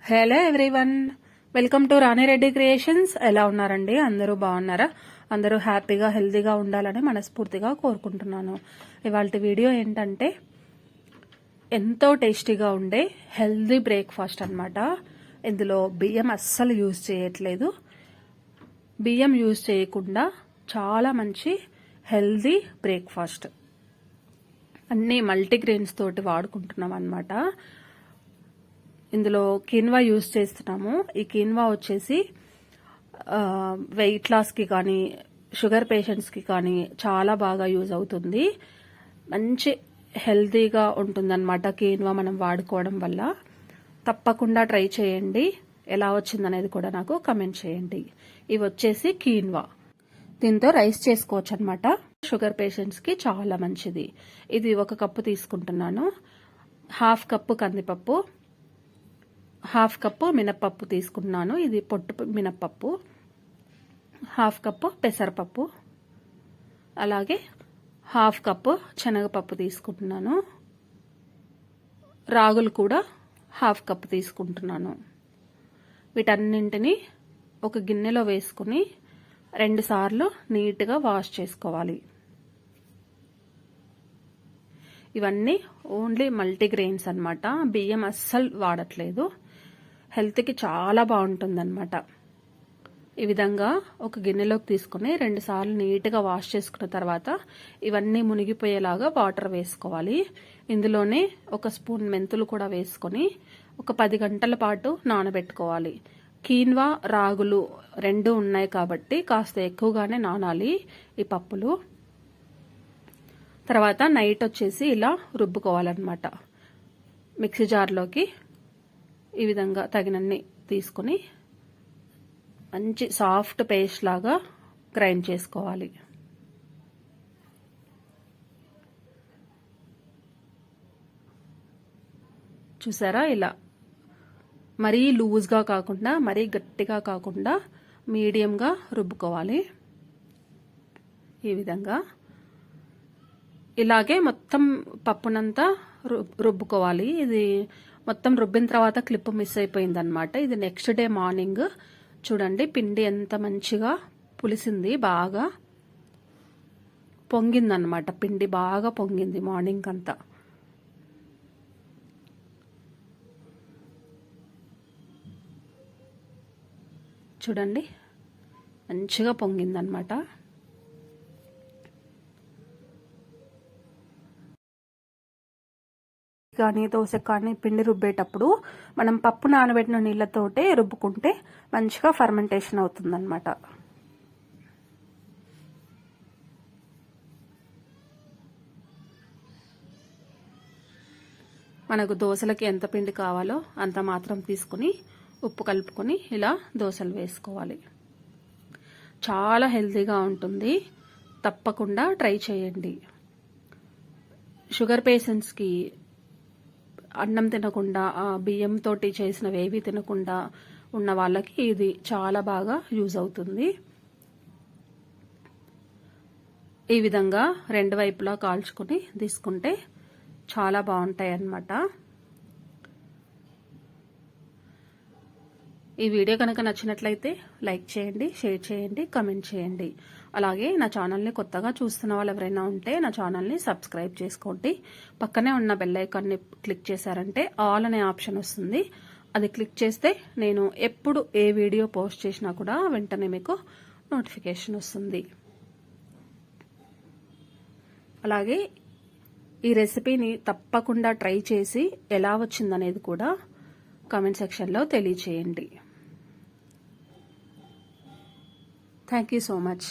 Hello everyone, welcome to Rani Reddy creations. ఎలా ఉన్నారండి? అందరూ బాగున్నారా? అందరూ హ్యాపీగా హెల్తీగా ఉండాలని మనస్ఫూర్తిగా కోరుకుంటున్నాను. ఇవాళ వీడియో ఏంటంటే ఎంతో టేస్టీగా ఉండే హెల్తీ బ్రేక్ఫాస్ట్ అన్నమాట. ఇందులో బియ్యం అస్సలు యూజ్ చేయట్లేదు. బియ్యం యూజ్ చేయకుండా చాలా మంచి హెల్తీ బ్రేక్ఫాస్ట్. అన్నీ మల్టీగ్రెయిన్స్ తోటి వాడుకుంటున్నాం అన్నమాట. ఇందులో కిన్వా యూజ్ చేస్తున్నాము. ఈ కిన్వా వచ్చేసి వెయిట్ లాస్కి కానీ షుగర్ పేషెంట్స్కి కానీ చాలా బాగా యూజ్ అవుతుంది. మంచి హెల్తీగా ఉంటుందన్నమాట కిన్వా మనం వాడుకోవడం వల్ల. తప్పకుండా ట్రై చేయండి. ఎలా వచ్చిందనేది కూడా నాకు కమెంట్ చేయండి. ఇవి వచ్చేసి కిన్వా. దీంతో రైస్ చేసుకోవచ్చు అనమాట. షుగర్ పేషెంట్స్కి చాలా మంచిది. ఇది 1 కప్పు తీసుకుంటున్నాను. 1/2 కప్పు కందిపప్పు, 1/2 కప్పు మినప్పప్పు తీసుకున్నాను. ఇది పొట్టు మినప్పప్పు. 1/2 కప్పు పెసరపప్పు, అలాగే 1/2 కప్పు శనగపప్పు తీసుకుంటున్నాను. రాగులు కూడా 1/2 కప్పు తీసుకుంటున్నాను. వీటన్నింటినీ ఒక గిన్నెలో వేసుకుని 2 సార్లు నీట్గా వాష్ చేసుకోవాలి. ఇవన్నీ ఓన్లీ మల్టీగ్రెయిన్స్ అన్నమాట. బియ్యం అస్సలు వాడట్లేదు. హెల్త్కి చాలా బాగుంటుందన్నమాట. ఈ విధంగా ఒక గిన్నెలోకి తీసుకుని 2 సార్లు నీట్గా వాష్ చేసుకున్న తర్వాత ఇవన్నీ మునిగిపోయేలాగా వాటర్ వేసుకోవాలి. ఇందులోనే 1 స్పూన్ మెంతులు కూడా వేసుకొని ఒక 10 గంటల పాటు నానబెట్టుకోవాలి. కీన్వా రాగులు 2 ఉన్నాయి కాబట్టి కాస్త ఎక్కువగానే నానాలి ఈ పప్పులు. తర్వాత నైట్ వచ్చేసి ఇలా రుబ్బుకోవాలన్నమాట. మిక్సీ జార్లోకి ఈ విధంగా తగినన్ని తీసుకుని మంచి సాఫ్ట్ పేస్ట్ లాగా గ్రైండ్ చేసుకోవాలి. చూసారా? ఇలా మరీ లూజ్గా కాకుండా మరీ గట్టిగా కాకుండా మీడియంగా రుబ్బుకోవాలి. ఈ విధంగా ఇలాగే మొత్తం పప్పునంతా రుబ్బుకోవాలి. ఇది మొత్తం రుబ్బిన తర్వాత క్లిప్ మిస్ అయిపోయిందనమాట. ఇది నెక్స్ట్ డే మార్నింగ్ చూడండి, పిండి ఎంత మంచిగా పులిసింది, బాగా పొంగిందనమాట. పిండి బాగా పొంగింది మార్నింగ్ అంతా. చూడండి, మంచిగా పొంగిందనమాట. కానీ దోశ కానీ పిండి రుబ్బేటప్పుడు మనం పప్పు నానబెట్టిన నీళ్ళతోటే రుబ్బుకుంటే మంచిగా ఫర్మెంటేషన్ అవుతుందన్నమాట. మనకు దోశలకి ఎంత పిండి కావాలో అంత మాత్రం తీసుకుని ఉప్పు కలుపుకొని ఇలా దోశలు వేసుకోవాలి. చాలా హెల్తీగా ఉంటుంది. తప్పకుండా ట్రై చేయండి. షుగర్ పేషెంట్స్కి అన్నం తినకుండా బియ్యంతో చేసినవి ఏవి తినకుండా ఉన్న వాళ్ళకి ఇది చాలా బాగా యూజ్ అవుతుంది. ఈ విధంగా 2 వైపులా కాల్చుకొని తీసుకుంటే చాలా బాగుంటాయి అన్నమాట. ఈ వీడియో కనుక నచ్చినట్లయితే లైక్ చేయండి, షేర్ చేయండి, కమెంట్ చేయండి. అలాగే నా ఛానల్ని కొత్తగా చూస్తున్న వాళ్ళు ఎవరైనా ఉంటే నా ఛానల్ని సబ్స్క్రైబ్ చేసుకోండి. పక్కనే ఉన్న బెల్ ఐకాన్ని క్లిక్ చేశారంటే ఆల్ అనే ఆప్షన్ వస్తుంది. అది క్లిక్ చేస్తే నేను ఎప్పుడు ఏ వీడియో పోస్ట్ చేసినా కూడా వెంటనే మీకు నోటిఫికేషన్ వస్తుంది. అలాగే ఈ రెసిపీని తప్పకుండా ట్రై చేసి ఎలా వచ్చిందనేది కూడా కామెంట్ సెక్షన్లో తెలియచేయండి. Thank you so much.